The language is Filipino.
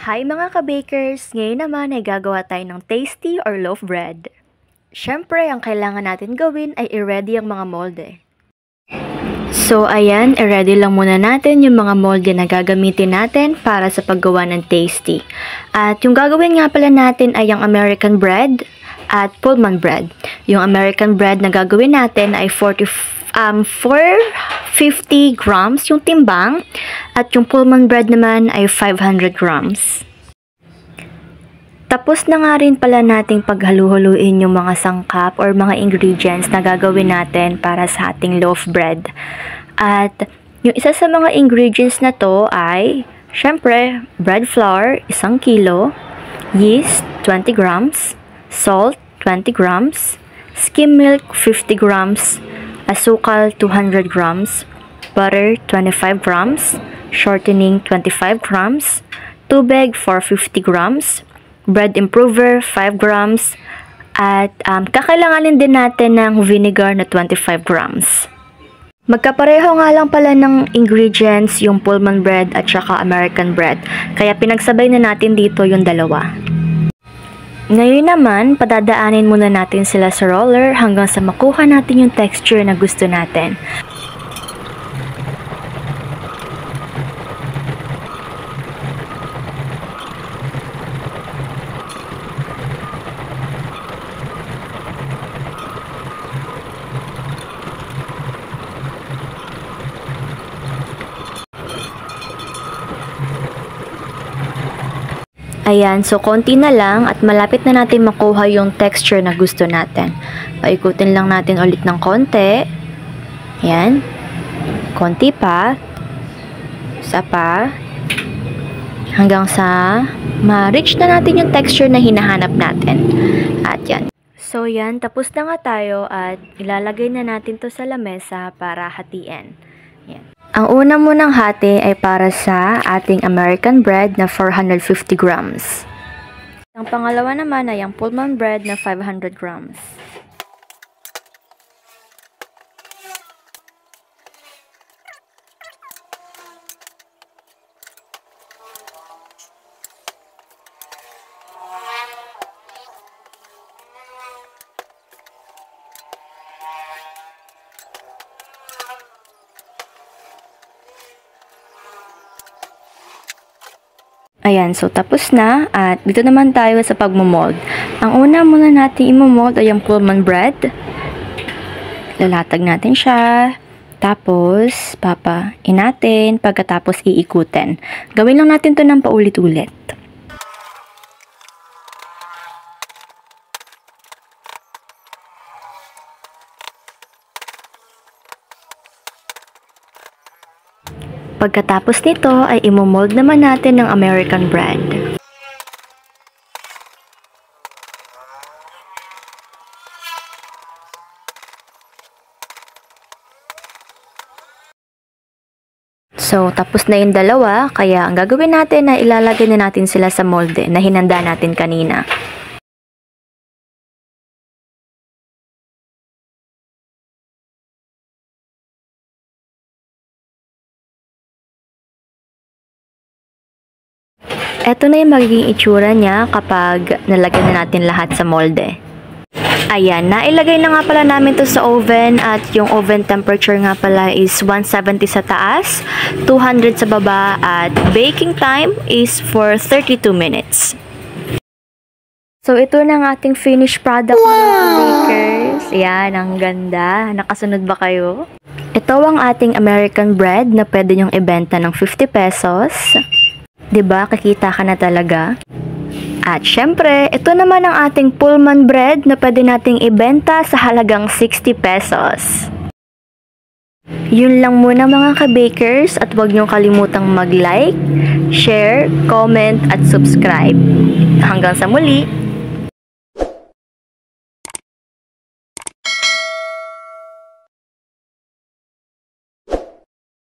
Hi mga ka-bakers! Ngayon naman ay gagawa tayo ng tasty or loaf bread. Siyempre, ang kailangan natin gawin ay i-ready ang mga molde. So ayan, i-ready lang muna natin yung mga molde na gagamitin natin para sa paggawa ng tasty. At yung gagawin nga pala natin ay yung American bread at Pullman bread. Yung American bread na gagawin natin ay 450 grams yung timbang at yung Pullman bread naman ay 500 grams. Tapos na nga rin pala nating paghalu-huluin yung mga sangkap or mga ingredients na gagawin natin para sa ating loaf bread. At yung isa sa mga ingredients na to ay, syempre, bread flour, 1 kilo, yeast, 20 grams, salt, 20 grams, skim milk, 50 grams, asukal, 200 grams, butter, 25 grams, shortening, 25 grams, tubig, 450 grams, bread improver, 5 grams, at kakailanganin din natin ng vinegar na 25 grams. Magkapareho nga lang pala ng ingredients yung Pullman bread at saka American bread, kaya pinagsabay na natin dito yung dalawa. Ngayon naman, padadaanin muna natin sila sa roller hanggang sa makuha natin yung texture na gusto natin. Ayan, so konti na lang at malapit na natin makuha yung texture na gusto natin. Paikutin lang natin ulit ng konti. Ayan. Konti pa. Isa pa. Hanggang sa ma-reach na natin yung texture na hinahanap natin. At yan. So yan, tapos na nga tayo at ilalagay na natin to sa lamesa para hatiin. Yan. Ang una munang hati ay para sa ating American bread na 450 grams. Ang pangalawa naman ay ang Pullman bread na 500 grams. Ayan, so tapos na at dito naman tayo sa pagmomold. Ang una muna natin imomold ay yung Pullman bread. Lalatag natin siya. Tapos, papain natin. Pagkatapos iikutin. Gawin lang natin to ng paulit-ulit. Pagkatapos nito ay imomold naman natin ng American bread. So, tapos na yung dalawa, kaya ang gagawin natin ay ilalagay na natin sila sa molde na hinanda natin kanina. Ito na yung magiging itsura niya kapag nalagay na natin lahat sa molde. Ayan, nailagay na nga pala namin to sa oven at yung oven temperature nga pala is 170 sa taas, 200 sa baba at baking time is for 32 minutes. So ito na ang ating finished product mga bakers. Ayan, ang ganda. Nakasunod ba kayo? Ito ang ating American bread na pwede nyong ibenta ng 50 pesos. Diba? Kikita ka na talaga. At syempre, ito naman ang ating Pullman bread na pwede nating ibenta sa halagang 60 pesos. Yun lang muna mga ka-bakers at huwag niyong kalimutang mag-like, share, comment at subscribe. Hanggang sa muli!